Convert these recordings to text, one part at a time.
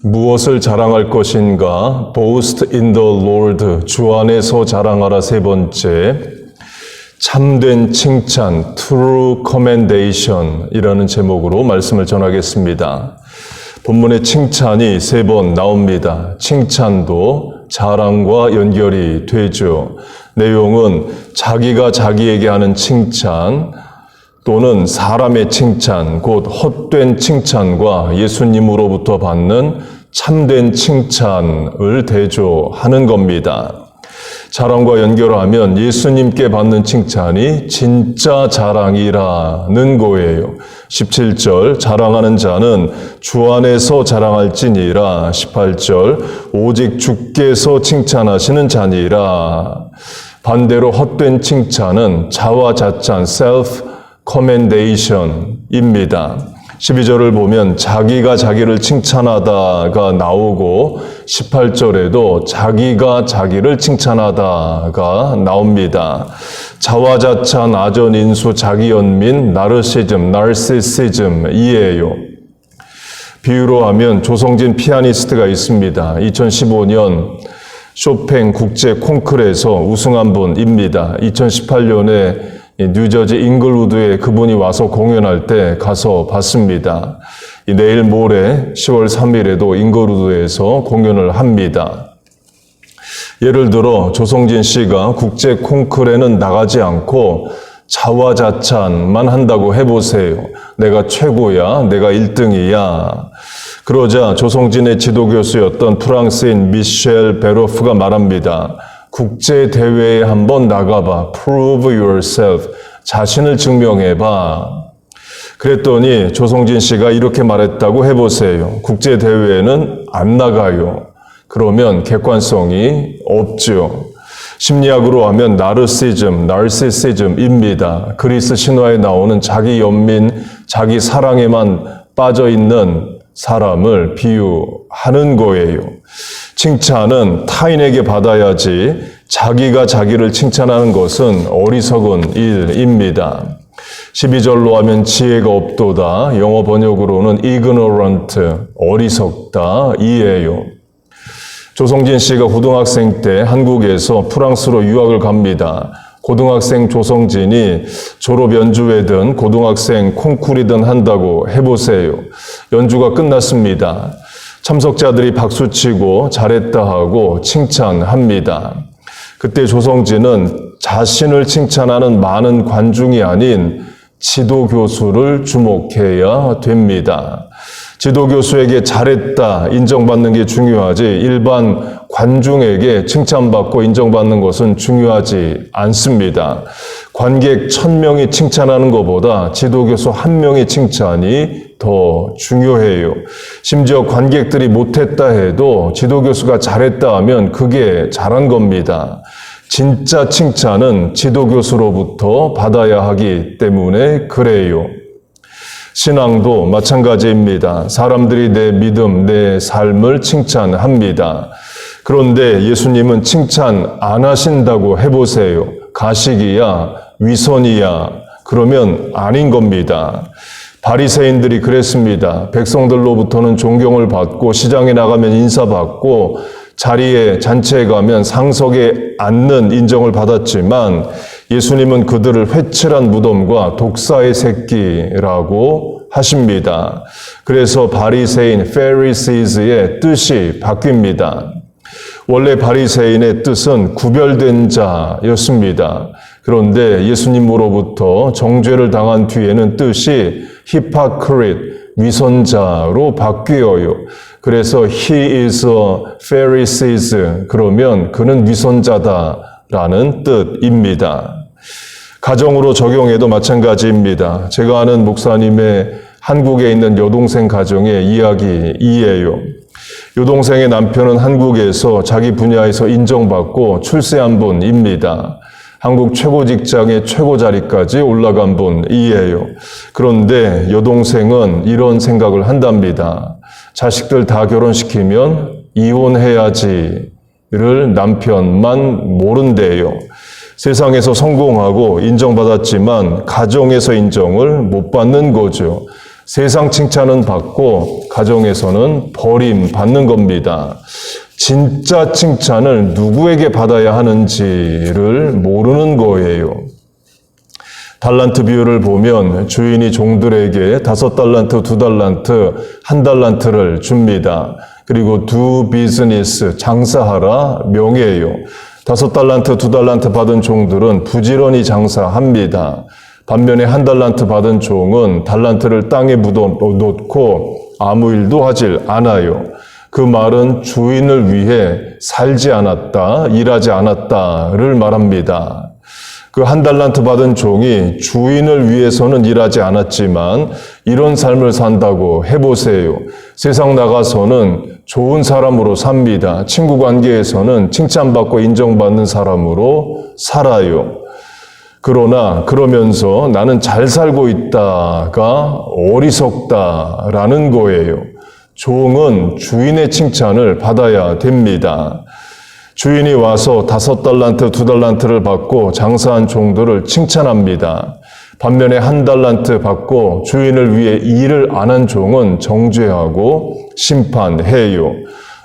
무엇을 자랑할 것인가? Boast in the Lord. 주 안에서 자랑하라. 세 번째, 참된 칭찬, True Commendation 이라는 제목으로 말씀을 전하겠습니다. 본문의 칭찬이 3번 나옵니다. 칭찬도 자랑과 연결이 되죠. 내용은 자기가 자기에게 하는 칭찬 또는 사람의 칭찬, 곧 헛된 칭찬과 예수님으로부터 받는 참된 칭찬을 대조하는 겁니다. 자랑과 연결하면 예수님께 받는 칭찬이 진짜 자랑이라는 거예요. 17절 자랑하는 자는 주 안에서 자랑할지니라. 18절 오직 주께서 칭찬하시는 자니라. 반대로 헛된 칭찬은 자화자찬 self commendation입니다. 12절을 보면 자기가 자기를 칭찬하다가 나오고 18절에도 자기가 자기를 칭찬하다가 나옵니다. 자화자찬, 아전인수, 자기연민, 나르시즘이에요. 비유로 하면 조성진 피아니스트가 있습니다. 2015년 쇼팽 국제 콩쿠르에서 우승한 분입니다. 2018년에 뉴저지 잉글우드에 그분이 와서 공연할 때 가서 봤습니다. 내일 모레 10월 3일에도 잉글우드에서 공연을 합니다. 예를 들어 조성진 씨가 국제 콩쿠르에는 나가지 않고 자화자찬만 한다고 해보세요. 내가 최고야, 내가 1등이야. 그러자 조성진의 지도교수였던 프랑스인 미셸 베로프가 말합니다. 국제대회에 한번 나가봐. Prove yourself. 자신을 증명해봐. 그랬더니 조성진 씨가 이렇게 말했다고 해보세요. 국제대회에는 안 나가요. 그러면 객관성이 없죠. 심리학으로 하면 나르시즘입니다. 그리스 신화에 나오는 자기 연민, 자기 사랑에만 빠져있는 사람을 비유하는 거예요. 칭찬은 타인에게 받아야지 자기가 자기를 칭찬하는 것은 어리석은 일입니다. 12절로 하면 지혜가 없도다. 영어 번역으로는 ignorant, 어리석다 이에요. 조성진 씨가 고등학생 때 한국에서 프랑스로 유학을 갑니다. 고등학생 조성진이 졸업 연주회든 고등학생 콩쿠르든 한다고 해보세요. 연주가 끝났습니다. 참석자들이 박수치고 잘했다 하고 칭찬합니다. 그때 조성진은 자신을 칭찬하는 많은 관중이 아닌 지도교수를 주목해야 됩니다. 지도교수에게 잘했다 인정받는 게 중요하지 일반 관중에게 칭찬받고 인정받는 것은 중요하지 않습니다. 관객 1000명이 칭찬하는 것보다 지도교수 1명의 칭찬이 더 중요해요. 심지어 관객들이 못했다 해도 지도교수가 잘했다 하면 그게 잘한 겁니다. 진짜 칭찬은 지도교수로부터 받아야 하기 때문에 그래요. 신앙도 마찬가지입니다. 사람들이 내 믿음, 내 삶을 칭찬합니다. 그런데 예수님은 칭찬 안 하신다고 해보세요. 가식이야, 위선이야, 그러면 아닌 겁니다. 바리새인들이 그랬습니다. 백성들로부터는 존경을 받고 시장에 나가면 인사받고 자리에 잔치에 가면 상석에 앉는 인정을 받았지만 예수님은 그들을 회칠한 무덤과 독사의 새끼라고 하십니다. 그래서 바리새인 Pharisees의 뜻이 바뀝니다. 원래 바리새인의 뜻은 구별된 자였습니다. 그런데 예수님으로부터 정죄를 당한 뒤에는 뜻이 hypocrite, 위선자로 바뀌어요. 그래서 he is a Pharisees, 그러면 그는 위선자다라는 뜻입니다. 가정으로 적용해도 마찬가지입니다. 제가 아는 목사님의 한국에 있는 여동생 가정의 이야기이에요. 여동생의 남편은 한국에서 자기 분야에서 인정받고 출세한 분입니다. 한국 최고 직장의 최고 자리까지 올라간 분이에요. 그런데 여동생은 이런 생각을 한답니다. 자식들 다 결혼시키면 이혼해야지를 남편만 모른대요. 세상에서 성공하고 인정받았지만 가정에서 인정을 못 받는 거죠. 세상 칭찬은 받고 가정에서는 버림받는 겁니다. 진짜 칭찬을 누구에게 받아야 하는지를 모르는 거예요. 달란트 비유를 보면 주인이 종들에게 5달란트, 2달란트, 1달란트를 줍니다. 그리고 do business, 장사하라 명예예요. 5달란트, 2달란트 받은 종들은 부지런히 장사합니다. 반면에 1달란트 받은 종은 달란트를 땅에 묻어놓고 아무 일도 하질 않아요. 그 말은 주인을 위해 살지 않았다, 일하지 않았다를 말합니다. 그 1달란트 받은 종이 주인을 위해서는 일하지 않았지만 이런 삶을 산다고 해보세요. 세상 나가서는 좋은 사람으로 삽니다. 친구 관계에서는 칭찬받고 인정받는 사람으로 살아요. 그러나 그러면서 나는 잘 살고 있다가 어리석다라는 거예요. 종은 주인의 칭찬을 받아야 됩니다. 주인이 와서 5달란트, 2달란트를 받고 장사한 종들을 칭찬합니다. 반면에 1달란트 받고 주인을 위해 일을 안 한 종은 정죄하고 심판해요.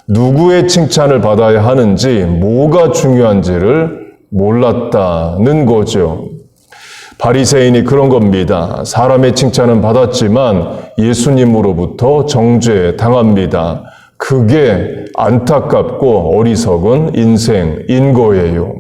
누구의 칭찬을 받아야 하는지, 뭐가 중요한지를 몰랐다는 거죠. 바리새인이 그런 겁니다. 사람의 칭찬은 받았지만 예수님으로부터 정죄당합니다. 그게 안타깝고 어리석은 인생인 거예요.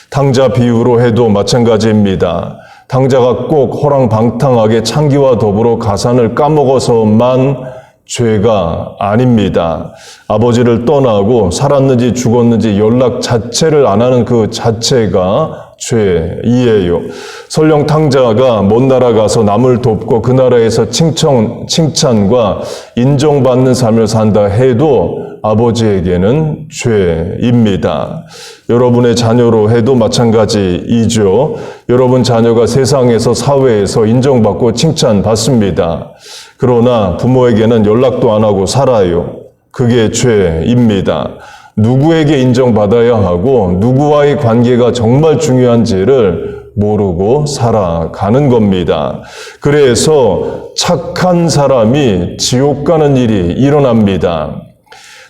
탕자 비유로 해도 마찬가지입니다. 탕자가 꼭 호랑방탕하게 창기와 더불어 가산을 까먹어서만 죄가 아닙니다. 아버지를 떠나고 살았는지 죽었는지 연락 자체를 안 하는 그 자체가 죄이에요. 설령 탕자가 먼 나라 가서 남을 돕고 그 나라에서 칭찬과 인정받는 삶을 산다 해도 아버지에게는 죄입니다. 여러분의 자녀로 해도 마찬가지이죠. 여러분 자녀가 세상에서 사회에서 인정받고 칭찬받습니다. 그러나 부모에게는 연락도 안 하고 살아요. 그게 죄입니다. 누구에게 인정받아야 하고 누구와의 관계가 정말 중요한지를 모르고 살아가는 겁니다. 그래서 착한 사람이 지옥 가는 일이 일어납니다.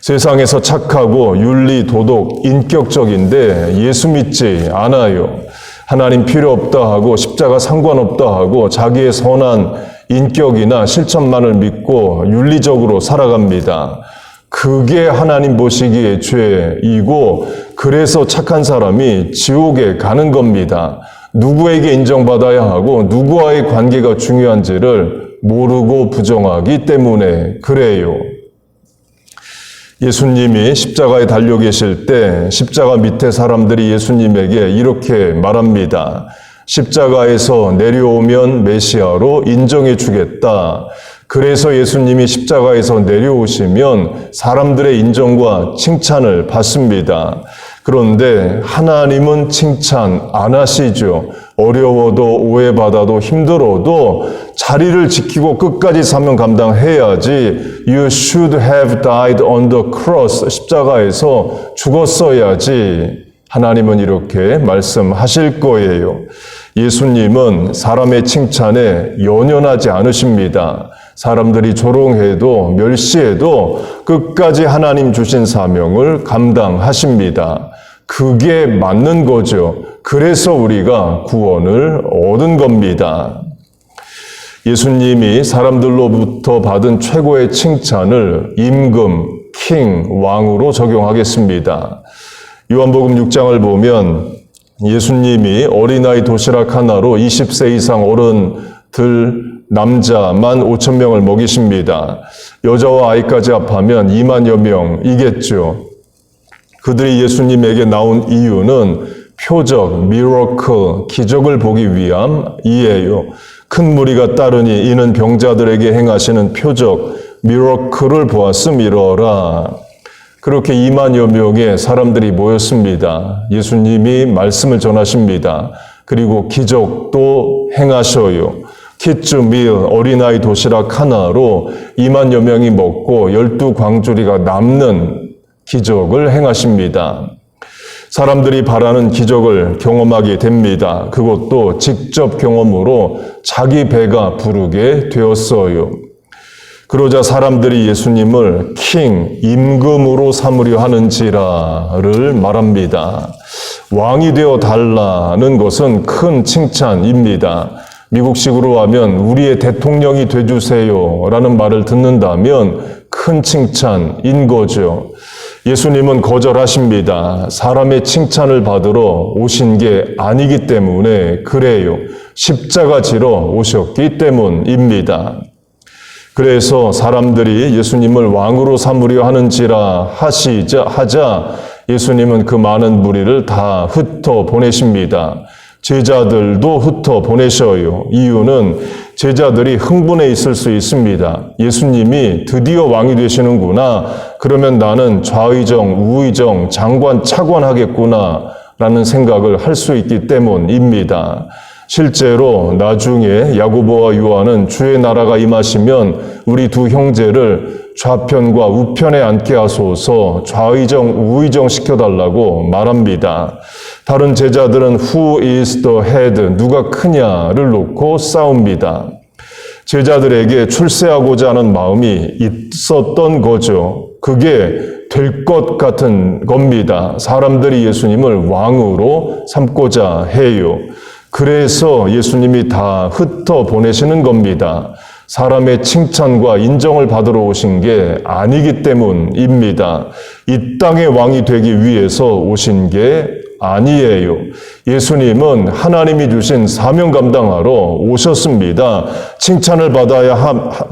세상에서 착하고 윤리, 도덕, 인격적인데 예수 믿지 않아요. 하나님 필요 없다 하고 십자가 상관없다 하고 자기의 선한 인격이나 실천만을 믿고 윤리적으로 살아갑니다. 그게 하나님 보시기에 죄이고 그래서 착한 사람이 지옥에 가는 겁니다. 누구에게 인정받아야 하고 누구와의 관계가 중요한지를 모르고 부정하기 때문에 그래요. 예수님이 십자가에 달려 계실 때 십자가 밑에 사람들이 예수님에게 이렇게 말합니다. 십자가에서 내려오면 메시아로 인정해 주겠다. 그래서 예수님이 십자가에서 내려오시면 사람들의 인정과 칭찬을 받습니다. 그런데 하나님은 칭찬 안 하시죠. 어려워도 오해받아도 힘들어도 자리를 지키고 끝까지 사명 감당해야지. You should have died on the cross. 십자가에서 죽었어야지. 하나님은 이렇게 말씀하실 거예요. 예수님은 사람의 칭찬에 연연하지 않으십니다. 사람들이 조롱해도 멸시해도 끝까지 하나님 주신 사명을 감당하십니다. 그게 맞는 거죠. 그래서 우리가 구원을 얻은 겁니다. 예수님이 사람들로부터 받은 최고의 칭찬을 임금, 킹, 왕으로 적용하겠습니다. 요한복음 6장을 보면 예수님이 어린아이 도시락 하나로 20세 이상 어른들 남자만 5,000명을 먹이십니다. 여자와 아이까지 합하면 2만여 명이겠죠. 그들이 예수님에게 나온 이유는 표적, 미러클, 기적을 보기 위함이에요. 큰 무리가 따르니 이는 병자들에게 행하시는 표적, 미러클을 보았음이러라. 그렇게 2만여 명의 사람들이 모였습니다. 예수님이 말씀을 전하십니다. 그리고 기적도 행하셔요. 키즈밀, 어린아이 도시락 하나로 2만여 명이 먹고 12광주리가 남는 기적을 행하십니다. 사람들이 바라는 기적을 경험하게 됩니다. 그것도 직접 경험으로 자기 배가 부르게 되었어요. 그러자 사람들이 예수님을 킹, 임금으로 삼으려 하는지라를 말합니다. 왕이 되어 달라는 것은 큰 칭찬입니다. 미국식으로 하면 우리의 대통령이 돼주세요 라는 말을 듣는다면 큰 칭찬인 거죠. 예수님은 거절하십니다. 사람의 칭찬을 받으러 오신 게 아니기 때문에 그래요. 십자가 지러 오셨기 때문입니다. 그래서 사람들이 예수님을 왕으로 삼으려 하는지라 하자 예수님은 그 많은 무리를 다 흩어 보내십니다. 제자들도 흩어 보내셔요. 이유는 제자들이 흥분해 있을 수 있습니다. 예수님이 드디어 왕이 되시는구나. 그러면 나는 좌의정, 우의정, 장관, 차관 하겠구나 라는 생각을 할 수 있기 때문입니다. 실제로 나중에 야고보와 요한은 주의 나라가 임하시면 우리 두 형제를 좌편과 우편에 앉게 하소서 좌의정, 우의정 시켜달라고 말합니다. 다른 제자들은 Who is the head? 누가 크냐를 놓고 싸웁니다. 제자들에게 출세하고자 하는 마음이 있었던 거죠. 그게 될 것 같은 겁니다. 사람들이 예수님을 왕으로 삼고자 해요. 그래서 예수님이 다 흩어 보내시는 겁니다. 사람의 칭찬과 인정을 받으러 오신 게 아니기 때문입니다. 이 땅의 왕이 되기 위해서 오신 게 아니에요. 예수님은 하나님이 주신 사명 감당하러 오셨습니다. 칭찬을 받아야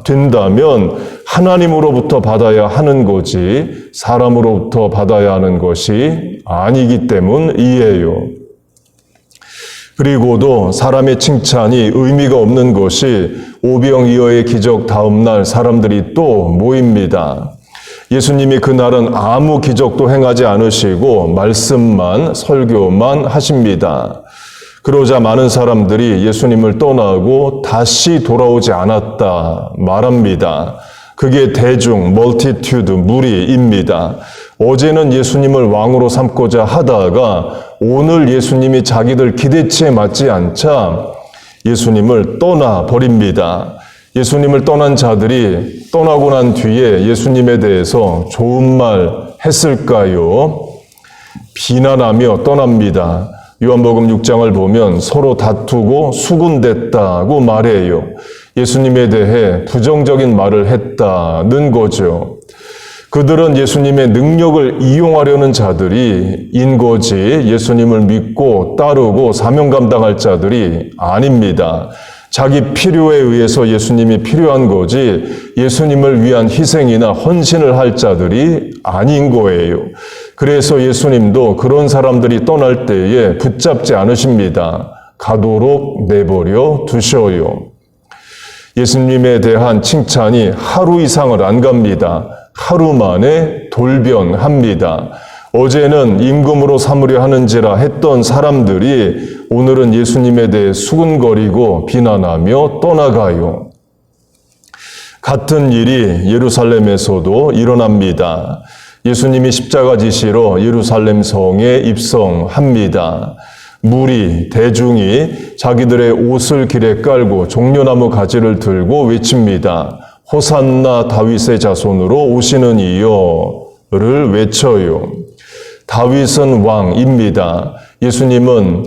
된다면 하나님으로부터 받아야 하는 거지 사람으로부터 받아야 하는 것이 아니기 때문이에요. 그리고도 사람의 칭찬이 의미가 없는 것이 오병이어의 기적 다음 날 사람들이 또 모입니다. 예수님이 그날은 아무 기적도 행하지 않으시고 말씀만 설교만 하십니다. 그러자 많은 사람들이 예수님을 떠나고 다시 돌아오지 않았다 말합니다. 그게 대중, 멀티튜드, 무리입니다. 어제는 예수님을 왕으로 삼고자 하다가 오늘 예수님이 자기들 기대치에 맞지 않자 예수님을 떠나버립니다. 예수님을 떠난 자들이 떠나고 난 뒤에 예수님에 대해서 좋은 말 했을까요? 비난하며 떠납니다. 요한복음 6장을 보면 서로 다투고 수군댔다고 말해요. 예수님에 대해 부정적인 말을 했다는 거죠. 그들은 예수님의 능력을 이용하려는 자들이인 거지 예수님을 믿고 따르고 사명 감당할 자들이 아닙니다. 자기 필요에 의해서 예수님이 필요한 거지 예수님을 위한 희생이나 헌신을 할 자들이 아닌 거예요. 그래서 예수님도 그런 사람들이 떠날 때에 붙잡지 않으십니다. 가도록 내버려 두셔요. 예수님에 대한 칭찬이 하루 이상을 안 갑니다. 하루 만에 돌변합니다. 어제는 임금으로 삼으려 하는지라 했던 사람들이 오늘은 예수님에 대해 수군거리고 비난하며 떠나가요. 같은 일이 예루살렘에서도 일어납니다. 예수님이 십자가 지시러 예루살렘 성에 입성합니다. 무리, 대중이 자기들의 옷을 길에 깔고 종려나무 가지를 들고 외칩니다. 호산나 다윗의 자손으로 오시는 이여를 외쳐요. 다윗은 왕입니다. 예수님을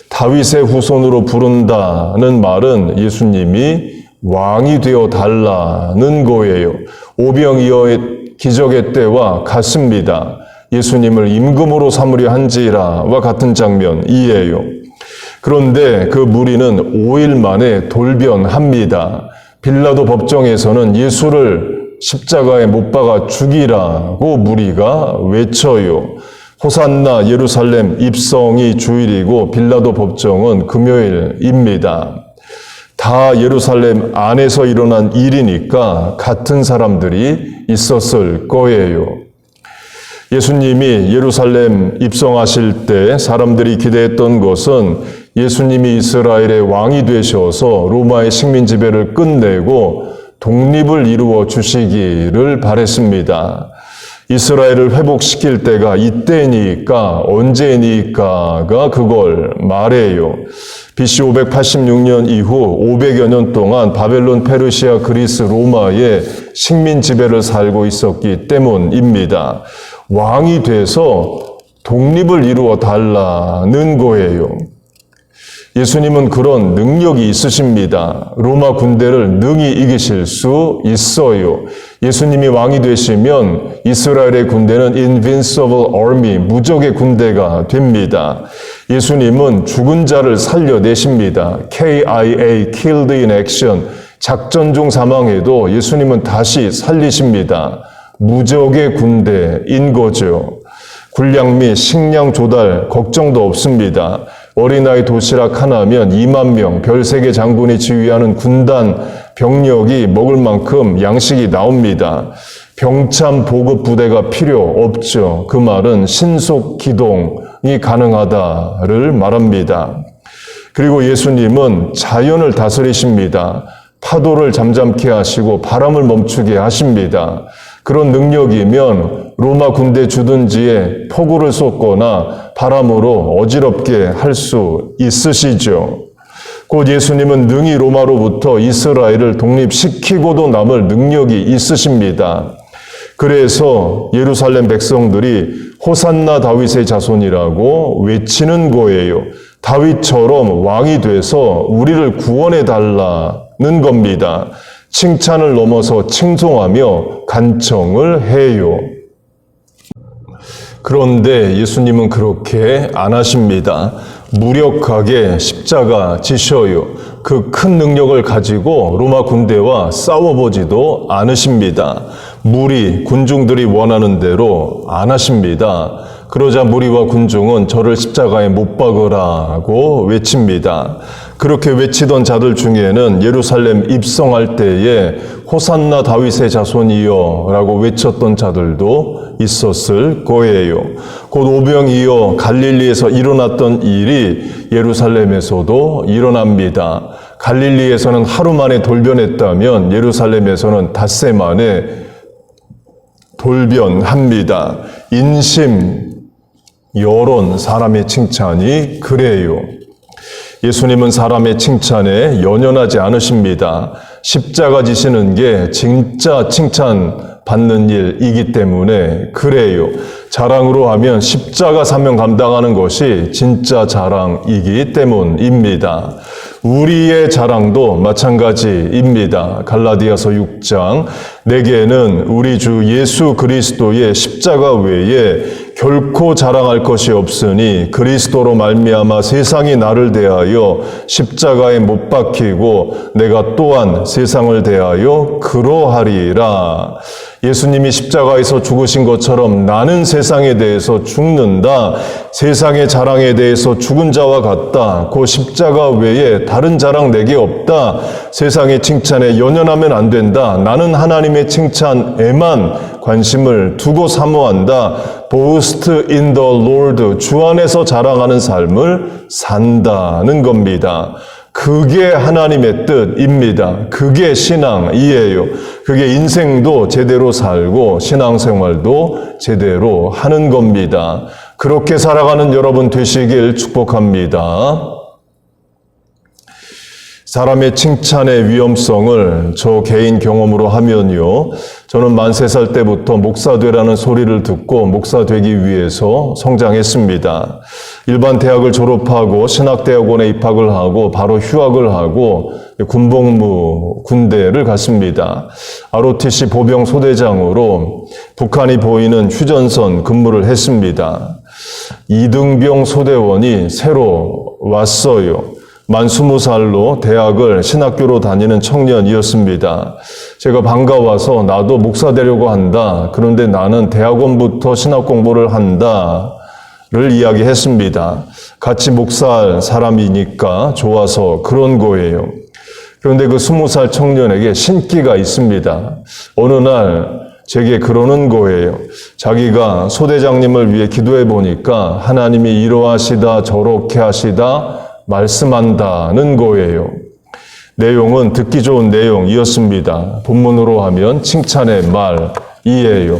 다윗의 후손으로 부른다는 말은 예수님이 왕이 되어 달라는 거예요. 오병이어의 기적의 때와 같습니다. 예수님을 임금으로 삼으려 한지라와 같은 장면이에요. 그런데 그 무리는 5일 만에 돌변합니다. 빌라도 법정에서는 예수를 십자가에 못 박아 죽이라고 무리가 외쳐요. 호산나 예루살렘 입성이 주일이고 빌라도 법정은 금요일입니다. 다 예루살렘 안에서 일어난 일이니까 같은 사람들이 있었을 거예요. 예수님이 예루살렘 입성하실 때 사람들이 기대했던 것은 예수님이 이스라엘의 왕이 되셔서 로마의 식민 지배를 끝내고 독립을 이루어 주시기를 바랬습니다. 이스라엘을 회복시킬 때가 이때니까 언제니까가 그걸 말해요. BC 586년 이후 500여 년 동안 바벨론, 페르시아, 그리스, 로마의 식민 지배를 살고 있었기 때문입니다. 왕이 돼서 독립을 이루어 달라는 거예요. 예수님은 그런 능력이 있으십니다. 로마 군대를 능히 이기실 수 있어요. 예수님이 왕이 되시면 이스라엘의 군대는 invincible army, 무적의 군대가 됩니다. 예수님은 죽은 자를 살려내십니다. KIA, killed in action, 작전 중 사망해도 예수님은 다시 살리십니다. 무적의 군대인 거죠. 군량 및 식량 조달 걱정도 없습니다. 어린아이 도시락 하나면 2만 명, 별세계 장군이 지휘하는 군단 병력이 먹을 만큼 양식이 나옵니다. 병참 보급 부대가 필요 없죠. 그 말은 신속 기동이 가능하다를 말합니다. 그리고 예수님은 자연을 다스리십니다. 파도를 잠잠케 하시고 바람을 멈추게 하십니다. 그런 능력이면 로마 군대 주둔지에 폭우를 쏟거나 바람으로 어지럽게 할 수 있으시죠. 곧 예수님은 능히 로마로부터 이스라엘을 독립시키고도 남을 능력이 있으십니다. 그래서 예루살렘 백성들이 호산나 다윗의 자손이라고 외치는 거예요. 다윗처럼 왕이 돼서 우리를 구원해 달라는 겁니다. 칭찬을 넘어서 칭송하며 간청을 해요. 그런데 예수님은 그렇게 안 하십니다. 무력하게 십자가 지셔요. 그 큰 능력을 가지고 로마 군대와 싸워보지도 않으십니다. 무리, 군중들이 원하는 대로 안 하십니다. 그러자 무리와 군중은 저를 십자가에 못 박으라고 외칩니다. 그렇게 외치던 자들 중에는 예루살렘 입성할 때에 호산나 다윗의 자손이여 라고 외쳤던 자들도 있었을 거예요. 곧 오병이어 갈릴리에서 일어났던 일이 예루살렘에서도 일어납니다. 갈릴리에서는 하루 만에 돌변했다면 예루살렘에서는 닷새 만에 돌변합니다. 인심, 여론, 사람의 칭찬이 그래요. 예수님은 사람의 칭찬에 연연하지 않으십니다. 십자가 지시는 게 진짜 칭찬 받는 일이기 때문에 그래요. 자랑으로 하면 십자가 사명 감당하는 것이 진짜 자랑이기 때문입니다. 우리의 자랑도 마찬가지입니다. 갈라디아서 6장, 내게는 우리 주 예수 그리스도의 십자가 외에 결코 자랑할 것이 없으니 그리스도로 말미암아 세상이 나를 대하여 십자가에 못 박히고 내가 또한 세상을 대하여 그러하리라. 예수님이 십자가에서 죽으신 것처럼 나는 세상에 대해서 죽는다. 세상의 자랑에 대해서 죽은 자와 같다. 그 십자가 외에 다른 자랑 내게 없다. 세상의 칭찬에 연연하면 안 된다. 나는 하나님의 칭찬에만 관심을 두고 사모한다. Boast in the Lord. 주 안에서 자랑하는 삶을 산다는 겁니다. 그게 하나님의 뜻입니다. 그게 신앙이에요. 그게 인생도 제대로 살고 신앙생활도 제대로 하는 겁니다. 그렇게 살아가는 여러분 되시길 축복합니다. 사람의 칭찬의 위험성을 저 개인 경험으로 하면요. 저는 만 3살 때부터 목사 되라는 소리를 듣고 목사 되기 위해서 성장했습니다. 일반 대학을 졸업하고 신학대학원에 입학을 하고 바로 휴학을 하고 군복무 군대를 갔습니다. ROTC 보병 소대장으로 북한이 보이는 휴전선 근무를 했습니다. 이등병 소대원이 새로 왔어요. 만 20살로 대학을 신학교로 다니는 청년이었습니다. 제가 반가워서 나도 목사 되려고 한다. 그런데 나는 대학원부터 신학 공부를 한다를 이야기했습니다. 같이 목사할 사람이니까 좋아서 그런 거예요. 그런데 그 20살 청년에게 신기가 있습니다. 어느 날 제게 그러는 거예요. 자기가 소대장님을 위해 기도해 보니까 하나님이 이러하시다 저렇게 하시다 말씀한다는 거예요. 내용은 듣기 좋은 내용이었습니다. 본문으로 하면 칭찬의 말이에요.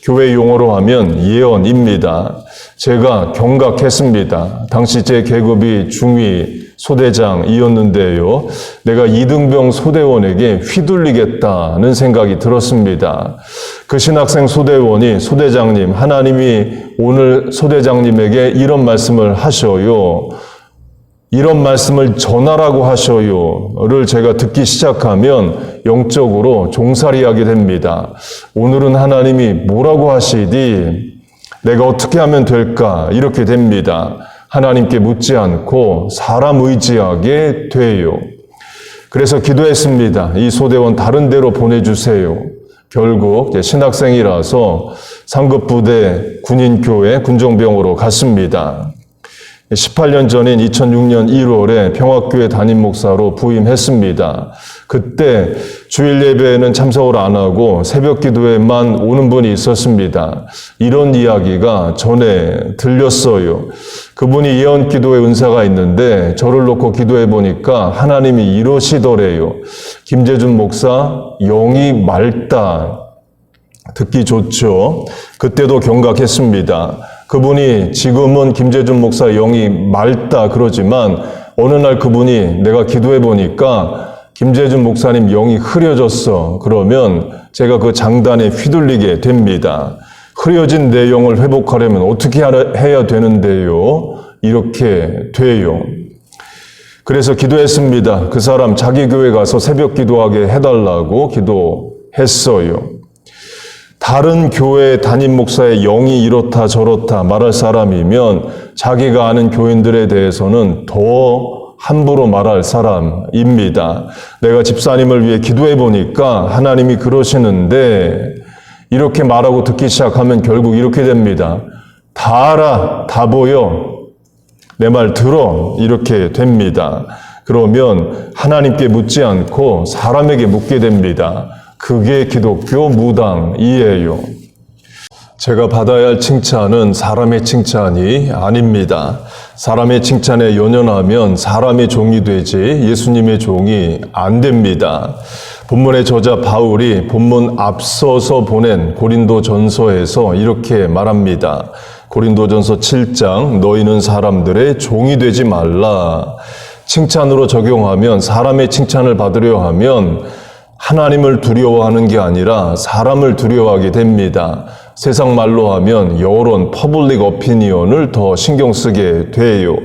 교회 용어로 하면 예언입니다. 제가 경각했습니다. 당시 제 계급이 중위 소대장이었는데요. 내가 이등병 소대원에게 휘둘리겠다는 생각이 들었습니다. 그 신학생 소대원이 소대장님, 하나님이 오늘 소대장님에게 이런 말씀을 하셔요. 이런 말씀을 전하라고 하셔요를 제가 듣기 시작하면 영적으로 종살이하게 됩니다. 오늘은 하나님이 뭐라고 하시디? 내가 어떻게 하면 될까? 이렇게 됩니다. 하나님께 묻지 않고 사람 의지하게 돼요. 그래서 기도했습니다. 이 소대원 다른 데로 보내주세요. 결국 신학생이라서 상급부대 군인교회 군정병으로 갔습니다. 18년 전인 2006년 1월에 평화교회 담임 목사로 부임했습니다. 그때 주일 예배에는 참석을 안 하고 새벽 기도에만 오는 분이 있었습니다. 이런 이야기가 전에 들렸어요. 그분이 예언 기도의 은사가 있는데 저를 놓고 기도해 보니까 하나님이 이러시더래요. 김재준 목사 영이 맑다. 듣기 좋죠. 그때도 경각했습니다. 그분이 지금은 김재준 목사 영이 맑다 그러지만 어느 날 그분이 내가 기도해 보니까 김재준 목사님 영이 흐려졌어. 그러면 제가 그 장단에 휘둘리게 됩니다. 흐려진 내 영을 회복하려면 어떻게 해야 되는데요? 이렇게 돼요. 그래서 기도했습니다. 그 사람 자기 교회 가서 새벽 기도하게 해달라고 기도했어요. 다른 교회 담임 목사의 영이 이렇다 저렇다 말할 사람이면 자기가 아는 교인들에 대해서는 더 함부로 말할 사람입니다. 내가 집사님을 위해 기도해 보니까 하나님이 그러시는데 이렇게 말하고 듣기 시작하면 결국 이렇게 됩니다. 다 알아, 다 보여, 내 말 들어 이렇게 됩니다. 그러면 하나님께 묻지 않고 사람에게 묻게 됩니다. 그게 기독교 무당이에요. 제가 받아야 할 칭찬은 사람의 칭찬이 아닙니다. 사람의 칭찬에 연연하면 사람의 종이 되지 예수님의 종이 안 됩니다. 본문의 저자 바울이 본문 앞서서 보낸 고린도전서에서 이렇게 말합니다. 고린도전서 7장 너희는 사람들의 종이 되지 말라. 칭찬으로 적용하면 사람의 칭찬을 받으려 하면 하나님을 두려워하는 게 아니라 사람을 두려워하게 됩니다. 세상 말로 하면 여론, 퍼블릭 오피니언을 더 신경 쓰게 돼요.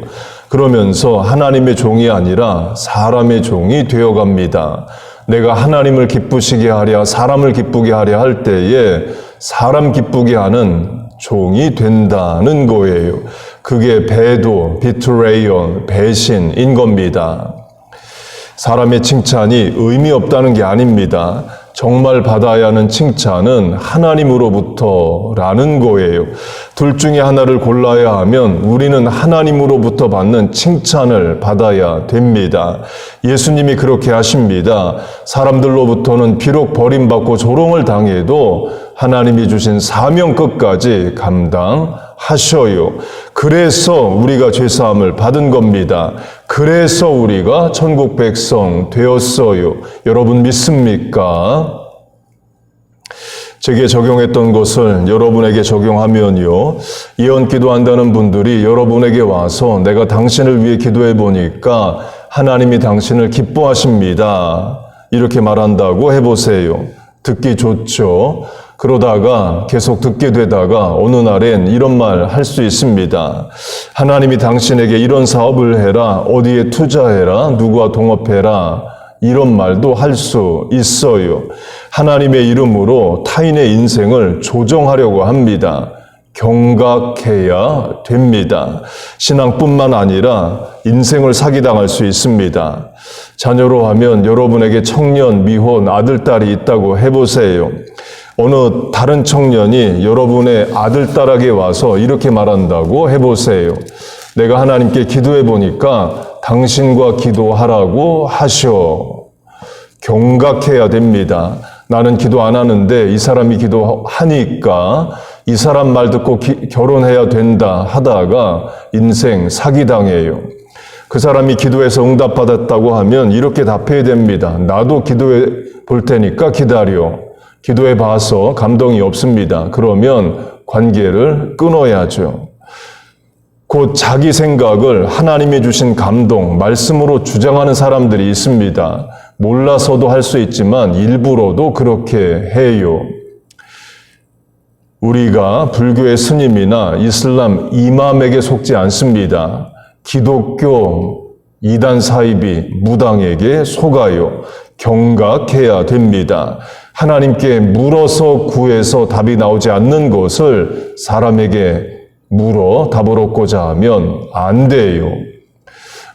그러면서 하나님의 종이 아니라 사람의 종이 되어갑니다. 내가 하나님을 기쁘시게 하랴, 사람을 기쁘게 하랴 할 때에 사람 기쁘게 하는 종이 된다는 거예요. 그게 배도, 비트레이언, 배신인 겁니다. 사람의 칭찬이 의미 없다는 게 아닙니다. 정말 받아야 하는 칭찬은 하나님으로부터라는 거예요. 둘 중에 하나를 골라야 하면 우리는 하나님으로부터 받는 칭찬을 받아야 됩니다. 예수님이 그렇게 하십니다. 사람들로부터는 비록 버림받고 조롱을 당해도 하나님이 주신 사명 끝까지 감당하셔요. 그래서 우리가 죄사함을 받은 겁니다. 그래서 우리가 천국 백성 되었어요. 여러분 믿습니까? 제게 적용했던 것을 여러분에게 적용하면요. 예언 기도한다는 분들이 여러분에게 와서 내가 당신을 위해 기도해 보니까 하나님이 당신을 기뻐하십니다. 이렇게 말한다고 해보세요. 듣기 좋죠. 그러다가 계속 듣게 되다가 어느 날엔 이런 말 할 수 있습니다. 하나님이 당신에게 이런 사업을 해라, 어디에 투자해라, 누구와 동업해라, 이런 말도 할 수 있어요. 하나님의 이름으로 타인의 인생을 조정하려고 합니다. 경각해야 됩니다. 신앙뿐만 아니라 인생을 사기당할 수 있습니다. 자녀로 하면 여러분에게 청년, 미혼, 아들, 딸이 있다고 해보세요. 어느 다른 청년이 여러분의 아들, 딸에게 와서 이렇게 말한다고 해보세요. 내가 하나님께 기도해 보니까 당신과 기도하라고 하셔. 경각해야 됩니다. 나는 기도 안 하는데 이 사람이 기도하니까 이 사람 말 듣고 결혼해야 된다 하다가 인생 사기당해요. 그 사람이 기도해서 응답받았다고 하면 이렇게 답해야 됩니다. 나도 기도해 볼 테니까 기다려. 기도해 봐서 감동이 없습니다. 그러면 관계를 끊어야죠. 곧 자기 생각을 하나님이 주신 감동, 말씀으로 주장하는 사람들이 있습니다. 몰라서도 할 수 있지만 일부러도 그렇게 해요. 우리가 불교의 스님이나 이슬람 이맘에게 속지 않습니다. 기독교 이단 사이비 무당에게 속아요. 경각해야 됩니다. 하나님께 물어서 구해서 답이 나오지 않는 것을 사람에게 물어 답을 얻고자 하면 안 돼요.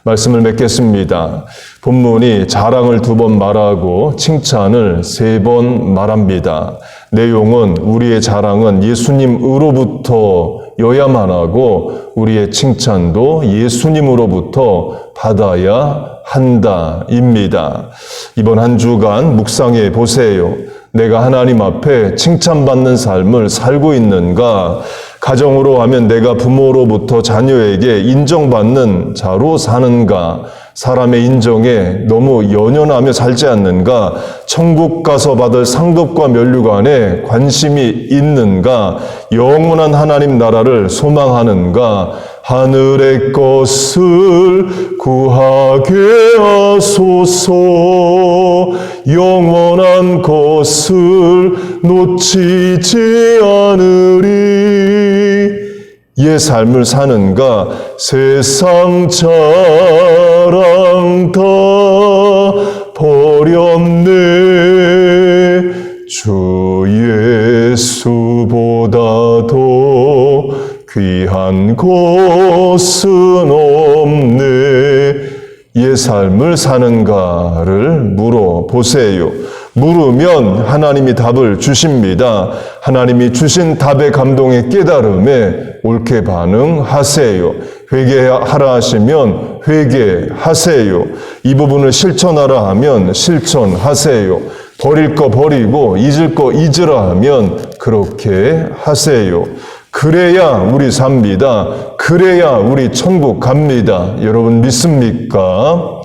말씀을 맺겠습니다. 본문이 자랑을 2번 말하고 칭찬을 3번 말합니다. 내용은 우리의 자랑은 예수님으로부터여야만 하고 우리의 칭찬도 예수님으로부터 받아야 한다입니다. 이번 한 주간 묵상해 보세요. 내가 하나님 앞에 칭찬받는 삶을 살고 있는가? 가정으로 하면 내가 부모로부터 자녀에게 인정받는 자로 사는가? 사람의 인정에 너무 연연하며 살지 않는가? 천국 가서 받을 상급과 면류관에 관심이 있는가? 영원한 하나님 나라를 소망하는가? 하늘의 것을 구하게 하소서. 영원한 것을 놓치지 않으리. 예 삶을 사는가? 세상 자랑 다 버렸네. 주 예수보다도 귀한 것은 없네. 예 삶을 사는가를 물어보세요. 물으면 하나님이 답을 주십니다. 하나님이 주신 답의 감동의 깨달음에 옳게 반응하세요. 회개하라 하시면 회개하세요. 이 부분을 실천하라 하면 실천하세요. 버릴 거 버리고 잊을 거 잊으라 하면 그렇게 하세요. 그래야 우리 삽니다. 그래야 우리 천국 갑니다. 여러분 믿습니까?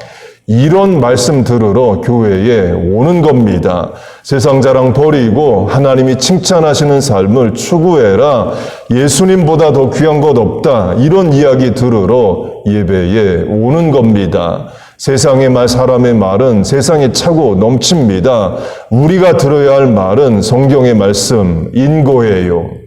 이런 말씀 들으러 교회에 오는 겁니다. 세상 자랑 버리고 하나님이 칭찬하시는 삶을 추구해라. 예수님보다 더 귀한 것 없다. 이런 이야기 들으러 예배에 오는 겁니다. 세상의 말, 사람의 말은 세상에 차고 넘칩니다. 우리가 들어야 할 말은 성경의 말씀인 거예요.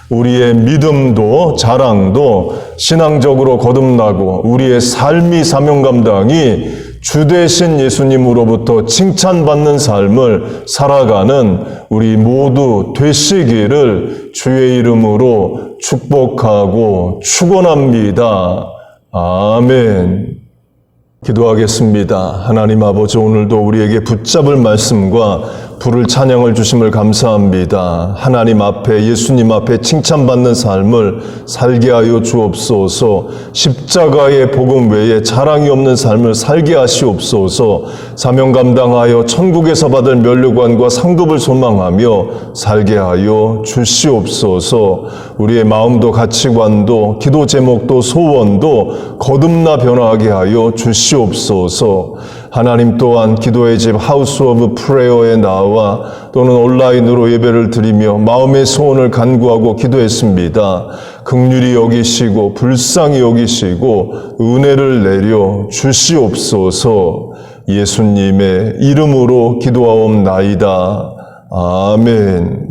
우리의 믿음도 자랑도 신앙적으로 거듭나고 우리의 삶이 사명 감당이 주 되신 예수님으로부터 칭찬받는 삶을 살아가는 우리 모두 되시기를 주의 이름으로 축복하고 축원합니다. 아멘. 기도하겠습니다. 하나님 아버지, 오늘도 우리에게 붙잡을 말씀과 부를 찬양을 주심을 감사합니다. 하나님 앞에, 예수님 앞에 칭찬받는 삶을 살게 하여 주옵소서. 십자가의 복음 외에 자랑이 없는 삶을 살게 하시옵소서. 사명 감당하여 천국에서 받을 면류관과 상급을 소망하며 살게 하여 주시옵소서. 우리의 마음도 가치관도 기도 제목도 소원도 거듭나 변화하게 하여 주시옵소서. 하나님 또한 기도의 집 하우스 오브 프레어에 나와 또는 온라인으로 예배를 드리며 마음의 소원을 간구하고 기도했습니다. 긍휼히 여기시고 불쌍히 여기시고 은혜를 내려 주시옵소서. 예수님의 이름으로 기도하옵나이다. 아멘.